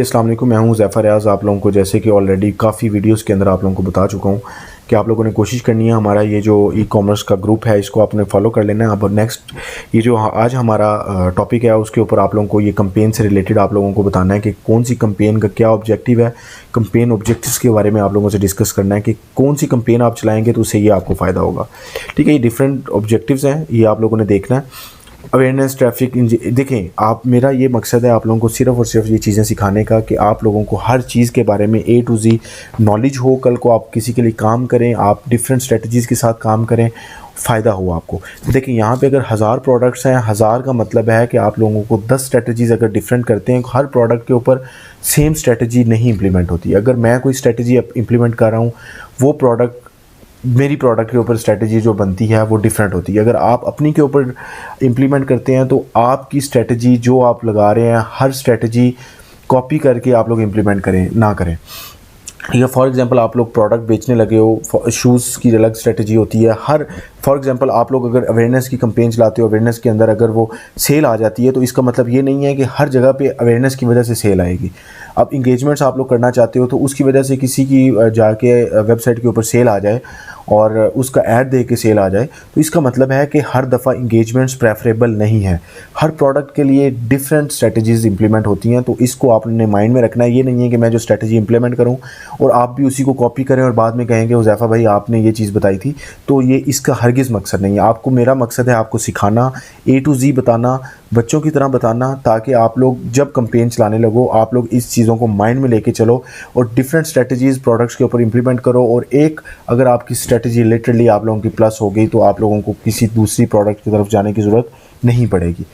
अस्सलाम वालेकुम, मैं हूं ज़ैफ़र रियाज़। आप लोगों को जैसे कि ऑलरेडी काफ़ी वीडियोस के अंदर आप लोगों को बता चुका हूं कि आप लोगों ने कोशिश करनी है हमारा ये जो ई कॉमर्स का ग्रुप है इसको आपने फॉलो कर लेना है। अब नेक्स्ट ये जो आज हमारा टॉपिक है उसके ऊपर आप लोगों को ये कैंपेन से रिलेटेड आप लोगों को बताना है कि कौन सी कैंपेन का क्या ऑब्जेक्टिव है। कैंपेन ऑब्जेक्टिव्स के बारे में आप लोगों से डिस्कस करना है कि कौन सी कैंपेन आप चलाएँगे तो उससे ये आपको फ़ायदा होगा। ठीक है, ये डिफरेंट ऑब्जेक्टिव्स हैं, ये आप लोगों ने देखना है। अवेयरनेस ट्रैफिक देखें, आप मेरा ये मकसद है आप लोगों को सिर्फ़ और सिर्फ ये चीज़ें सिखाने का कि आप लोगों को हर चीज़ के बारे में ए टू ज़ी नॉलेज हो। कल को आप किसी के लिए काम करें, आप डिफरेंट स्ट्रेटजीज़ के साथ काम करें, फ़ायदा हो आपको। देखिए यहाँ पे अगर 1000 प्रोडक्ट्स हैं, 1000 का मतलब है कि आप लोगों को 10 स्ट्रेटजीज़ अगर डिफरेंट करते हैं, हर प्रोडक्ट के ऊपर सेम स्ट्रेटजी नहीं इम्प्लीमेंट होती। अगर मैं कोई स्ट्रेटजी इम्प्लीमेंट कर रहा हूँ, वो प्रोडक्ट मेरी प्रोडक्ट के ऊपर स्ट्रेटजी जो बनती है वो डिफरेंट होती है। अगर आप अपनी के ऊपर इम्प्लीमेंट करते हैं तो आपकी स्ट्रेटजी जो आप लगा रहे हैं, हर स्ट्रेटजी कॉपी करके आप लोग इम्प्लीमेंट करें ना करें। या फॉर एग्जांपल आप लोग प्रोडक्ट बेचने लगे हो, शूज़ की अलग स्ट्रेटजी होती है। हर फॉर एग्जांपल आप लोग अगर अवेयरनेस की कैंपेन चलाते हो, अवेयरनेस के अंदर अगर वो सेल आ जाती है तो इसका मतलब ये नहीं है कि हर जगह पे अवेयरनेस की वजह से सेल आएगी। अब इंगेजमेंट्स आप लोग करना चाहते हो तो उसकी वजह से किसी की जाके वेबसाइट के ऊपर सेल आ जाए और उसका ऐड दे के सेल आ जाए तो इसका मतलब है कि हर दफ़ा इंगेजमेंट्स प्रेफरेबल नहीं है। हर प्रोडक्ट के लिए डिफरेंट स्ट्रेटजीज़ इंप्लीमेंट होती हैं, तो इसको आपने माइंड में रखना है। ये नहीं है कि मैं जो स्ट्रेटजी इंप्लीमेंट करूं और आप भी उसी को कॉपी करें और बाद में कहेंगे हुज़ैफ़ा भाई आपने ये चीज़ बताई थी। तो ये इसका हरगिज़ मकसद नहीं है। आपको मेरा मकसद है आपको सिखाना, ए टू ज़ी बताना, बच्चों की तरह बताना, ताकि आप लोग जब कैंपेन चलाने लगो आप लोग इस चीज़ों को माइंड में लेके चलो और डिफरेंट स्ट्रेटजीज़ प्रोडक्ट्स के ऊपर इंप्लीमेंट करो। और एक अगर आपकी स्ट्रेटजी लिटरली आप लोगों की प्लस हो गई तो आप लोगों को किसी दूसरी प्रोडक्ट की तरफ जाने की ज़रूरत नहीं पड़ेगी।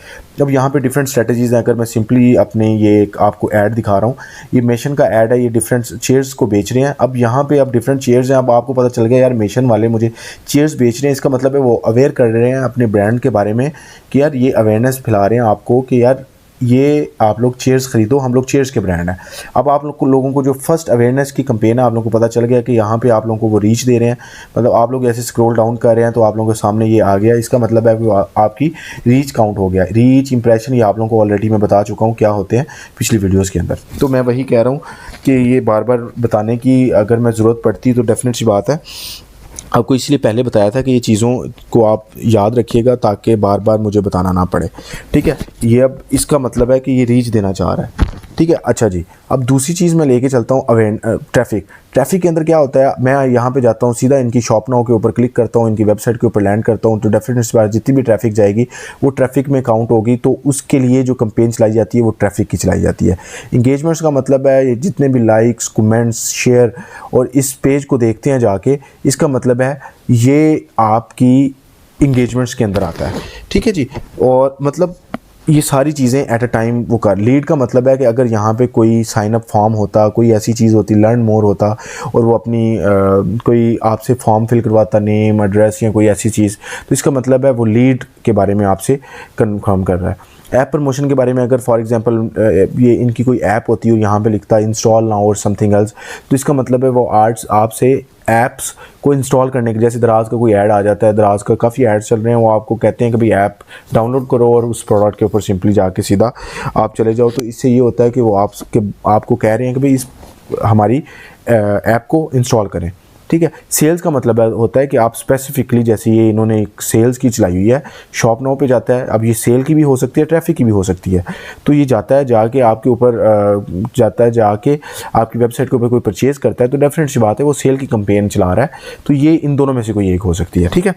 अब यहाँ पे डिफरेंट स्ट्रेटजीज़ हैं। अगर मैं सिंपली अपने ये एक आपको ऐड दिखा रहा हूँ, ये मेशन का ऐड है, ये डिफरेंट चेयर्स को बेच रहे हैं। अब यहाँ पे अब डिफरेंट चेयर्स हैं। अब आपको पता चल गया यार मेशन वाले मुझे चेयर्स बेच रहे हैं, इसका मतलब है वो अवेयर कर रहे हैं अपने ब्रांड के बारे में कि यार ये अवेयरनेस फैला रहे हैं आपको कि यार ये आप लोग चेयर्स ख़रीदो, हम लोग चेयर्स के ब्रांड हैं। अब आप लोगों को जो फर्स्ट अवेयरनेस की कैंपेन है, आप लोगों को पता चल गया कि यहाँ पे आप लोगों को वो रीच दे रहे हैं। मतलब आप लोग ऐसे स्क्रॉल डाउन कर रहे हैं तो आप लोगों के सामने ये आ गया। इसका मतलब है कि आपकी रीच काउंट हो गया। रीच, इंप्रेशन, ये आप लोगों को ऑलरेडी मैं बता चुका हूँ क्या होते हैं पिछली वीडियोज़ के अंदर। तो मैं वही कह रहा हूँ कि ये बार बार बताने की अगर मैं ज़रूरत पड़ती तो डेफिनेट सी बात है आपको इसलिए पहले बताया था कि ये चीज़ों को आप याद रखिएगा ताकि बार बार मुझे बताना ना पड़े। ठीक है, ये अब इसका मतलब है कि ये रीच देना चाह रहा है। ठीक है, अच्छा जी, अब दूसरी चीज़ मैं लेके चलता हूँ ट्रैफिक के अंदर क्या होता है। मैं यहाँ पे जाता हूँ, सीधा इनकी शॉप नाउ के ऊपर क्लिक करता हूँ, इनकी वेबसाइट के ऊपर लैंड करता हूँ, तो डेफिनेटली बात जितनी भी ट्रैफिक जाएगी वो ट्रैफिक में काउंट होगी। तो उसके लिए जो कैंपेन चलाई जाती है वो ट्रैफिक की चलाई जाती है। इंगेजमेंट्स का मतलब है जितने भी लाइक्स, कमेंट्स, शेयर और इस पेज को देखते हैं जाके, इसका मतलब है ये आपकी इंगेजमेंट्स के अंदर आता है। ठीक है जी, और मतलब ये सारी चीज़ें एट अ टाइम वो कर। लीड का मतलब है कि अगर यहाँ पे कोई साइन अप फॉर्म होता, कोई ऐसी चीज़ होती, लर्न मोर होता और वो अपनी कोई आपसे फॉर्म फिल करवाता, नेम, एड्रेस या कोई ऐसी चीज़, तो इसका मतलब है वो लीड के बारे में आपसे कंफर्म कर रहा है। ऐप प्रमोशन के बारे में अगर फॉर एग्जांपल ये इनकी कोई ऐप होती है, यहाँ पे लिखता है इंस्टॉल नाउ और समथिंग एल्स, तो इसका मतलब है वो आर्ट्स आपसे ऐप्स को इंस्टॉल करने के, जैसे दराज का कोई ऐड आ जाता है, दराज का काफ़ी ऐड्स चल रहे हैं, वो आपको कहते हैं कि भाई ऐप डाउनलोड करो और उस प्रोडक्ट के ऊपर सिंपली जाके सीधा आप चले जाओ। तो इससे ये होता है कि वो आपको कह रहे हैं कि भाई इस हमारी ऐप को इंस्टॉल करें। ठीक है, सेल्स का मतलब होता है कि आप स्पेसिफिकली, जैसे ये इन्होंने एक सेल्स की चलाई हुई है, शॉप नाउ पे जाता है। अब ये सेल की भी हो सकती है, ट्रैफिक की भी हो सकती है। तो ये जाता है जाके आपके ऊपर जाके आपकी वेबसाइट के ऊपर कोई परचेज़ करता है, तो डेफिनेट सी बात है वो सेल की कैंपेन चला रहा है। तो ये इन दोनों में से कोई एक हो सकती है। ठीक है,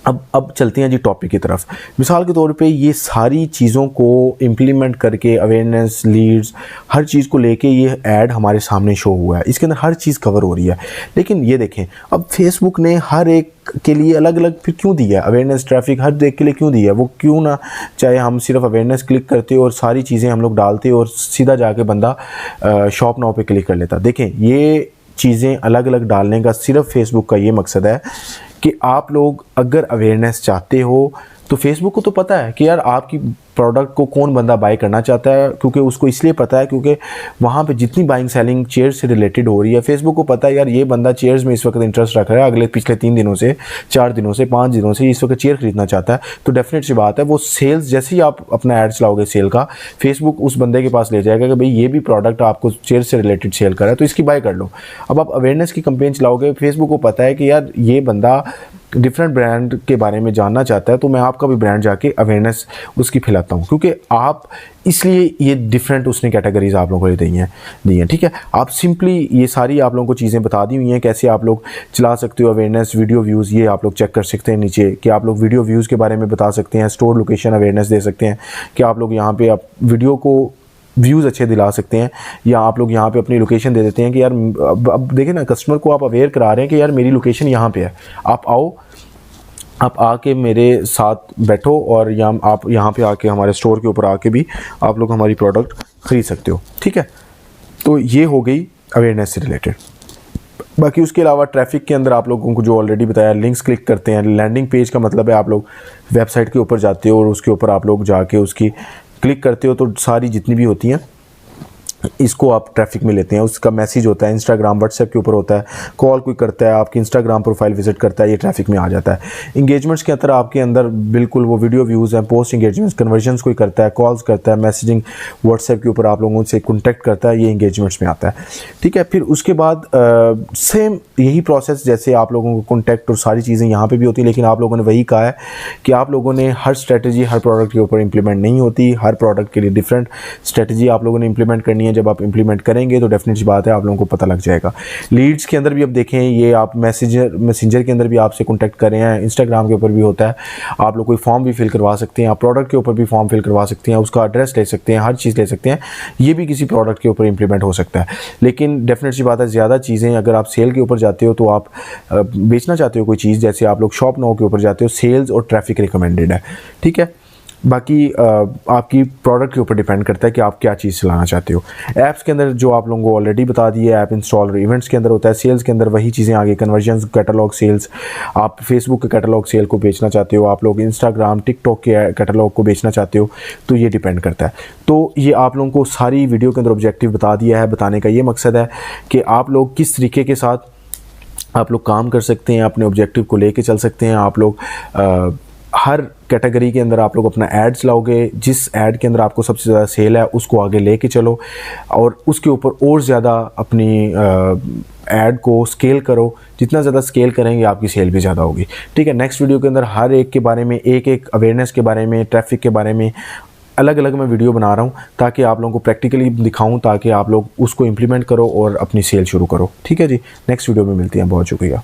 अब चलते हैं जी टॉपिक की तरफ। मिसाल के तौर पे ये सारी चीज़ों को इम्प्लीमेंट करके अवेयरनेस, लीड्स, हर चीज़ को लेके ये ऐड हमारे सामने शो हुआ है। इसके अंदर हर चीज़ कवर हो रही है। लेकिन ये देखें, अब फेसबुक ने हर एक के लिए अलग अलग फिर क्यों दिया है अवेयरनेस, ट्रैफिक हर एक के लिए क्यों दिया है? वो क्यों ना चाहे हम सिर्फ अवेयरनेस क्लिक करते और सारी चीज़ें हम लोग डालते और सीधा जाके बंदा शॉप नाउ पे क्लिक कर लेता। देखें, ये चीज़ें अलग अलग डालने का सिर्फ फेसबुक का ये मकसद है कि आप लोग अगर अवेयरनेस चाहते हो तो फेसबुक को तो पता है कि यार आपकी प्रोडक्ट को कौन बंदा बाय करना चाहता है, क्योंकि उसको इसलिए पता है क्योंकि वहाँ पे जितनी बाइंग सेलिंग चेयर से रिलेटेड हो रही है, फेसबुक को पता है यार ये बंदा चेयर्स में इस वक्त इंटरेस्ट रख रहा है, अगले पिछले 3 दिनों से, 4 दिनों से, 5 दिनों से इस वक्त चेयर खरीदना चाहता है, तो डेफिनेट सी बात है वो सेल्स, जैसे ही आप अपना एड चलाओगे सेल का, फेसबुक उस बंदे के पास ले जाएगा कि भाई ये भी प्रोडक्ट आपको चेयर से रिलेटेड सेल कर रहा है तो इसकी बाय कर लो। अब आप अवेयरनेस की कंपेन चलाओगे, फेसबुक को पता है कि यार ये बंदा डिफरेंट ब्रांड के बारे में जानना चाहता है, तो मैं आपका भी ब्रांड जाके अवेयरनेस उसकी फैलाता हूँ, क्योंकि आप इसलिए ये डिफरेंट उसने कैटेगरीज आप लोगों को दी हैं। ठीक है, आप सिंपली ये सारी आप लोगों को चीज़ें बता दी हुई हैं कैसे आप लोग चला सकते हो अवेयरनेस। वीडियो व्यूज़ ये आप लोग चेक कर सकते हैं नीचे कि आप लोग वीडियो व्यूज़ के बारे में बता सकते हैं, स्टोर लोकेशन अवेयरनेस दे सकते हैं कि आप लोग यहाँ पे आप वीडियो को व्यूज़ अच्छे दिला सकते हैं, या आप लोग यहाँ पे अपनी लोकेशन दे देते हैं कि यार अब देखें ना, कस्टमर को आप अवेयर करा रहे हैं कि यार मेरी लोकेशन यहाँ पे है, आप आओ, आप आके मेरे साथ बैठो और आप यहाँ पे आके हमारे स्टोर के ऊपर आके भी आप लोग हमारी प्रोडक्ट ख़रीद सकते हो। ठीक है, तो ये हो गई अवेयरनेस से रिलेटेड। बाकी उसके अलावा ट्रैफिक के अंदर आप लोगों को जो ऑलरेडी बताया, लिंक्स क्लिक करते हैं, लैंडिंग पेज का मतलब है आप लोग वेबसाइट के ऊपर जाते हो और उसके ऊपर आप लोग जाके उसकी क्लिक करते हो तो सारी जितनी भी होती हैं इसको आप ट्रैफिक में लेते हैं। उसका मैसेज होता है इंस्टाग्राम व्हाट्सएप के ऊपर होता है, कॉल कोई करता है, आपकी इंस्टाग्राम प्रोफाइल विजिट करता है, ये ट्रैफिक में आ जाता है। इंगेजमेंट्स के अंदर आपके अंदर बिल्कुल वो वीडियो व्यूज़ हैं, पोस्ट इंगेजमेंट्स, कन्वर्जन्स कोई करता है, कॉल्स करता है, मैसेजिंग व्हाट्सएप के ऊपर आप लोगों से कॉन्टैक्ट करता है, ये इंगेजमेंट्स में आता है। ठीक है, फिर उसके बाद सेम यही प्रोसेस जैसे आप लोगों को कॉन्टैक्ट और सारी चीज़ें यहाँ पर भी होती हैं, लेकिन आप लोगों ने वही कहा है कि आप लोगों ने हर स्ट्रेटजी हर प्रोडक्ट के ऊपर इंप्लीमेंट नहीं होती, हर प्रोडक्ट के लिए डिफरेंट स्ट्रेटजी आप लोगों ने इंप्लीमेंट करनी है। जब आप इंप्लीमेंट करेंगे तो डेफिनेट बात है आप लोगों को पता लग जाएगा। लीड्स के अंदर भी अब देखें, ये आप मैसेंजर के अंदर भी आपसे कॉन्टैक्ट कर रहे हैं, इंस्टाग्राम के ऊपर भी होता है, आप लोग कोई फॉर्म भी फिल करवा सकते हैं, आप प्रोडक्ट के ऊपर भी फॉर्म फिल करवा सकते हैं, उसका एड्रेस ले सकते हैं, हर चीज़ ले सकते हैं, ये भी किसी प्रोडक्ट के ऊपर इंप्लीमेंट हो सकता है। लेकिन डेफिनेट सी बात है ज़्यादा चीज़ें अगर आप सेल के ऊपर जाते हो तो आप बेचना चाहते हो कोई चीज़, जैसे आप लोग शॉप नाउ के ऊपर जाते हो, सेल्स और ट्रैफिक रिकमेंडेड है। ठीक है, बाकी आपकी प्रोडक्ट के ऊपर डिपेंड करता है कि आप क्या चीज़ चलाना चाहते हो। ऐप्स के अंदर जो आप लोगों को ऑलरेडी बता दी है, ऐप इंस्टॉल और इवेंट्स के अंदर होता है। सेल्स के अंदर वही चीज़ें आ गई, कन्वर्जन्स, कैटलॉग सेल्स, आप फेसबुक के कैटलॉग सेल को बेचना चाहते हो, आप लोग इंस्टाग्राम टिकटॉक के कैटलॉग को बेचना चाहते हो, तो ये डिपेंड करता है। तो ये आप लोगों को सारी वीडियो के अंदर ऑब्जेक्टिव बता दिया है। बताने का ये मकसद है कि आप लोग किस तरीके के साथ आप लोग काम कर सकते हैं, अपने ऑब्जेक्टिव को लेके चल सकते हैं। आप लोग हर कैटेगरी के अंदर आप लोग अपना ऐड चलाओगे, जिस ऐड के अंदर आपको सबसे ज़्यादा सेल है उसको आगे लेके चलो और उसके ऊपर और ज़्यादा अपनी ऐड को स्केल करो। जितना ज़्यादा स्केल करेंगे आपकी सेल भी ज़्यादा होगी। ठीक है, नेक्स्ट वीडियो के अंदर हर एक के बारे में, एक एक अवेयरनेस के बारे में, ट्रैफिक के बारे में अलग अलग मैं वीडियो बना रहा हूँ ताकि आप लोगों को प्रैक्टिकली दिखाऊँ, ताकि आप लोग उसको इम्प्लीमेंट करो और अपनी सेल शुरू करो। ठीक है जी, नेक्स्ट वीडियो में मिलते हैं। बहुत शुक्रिया।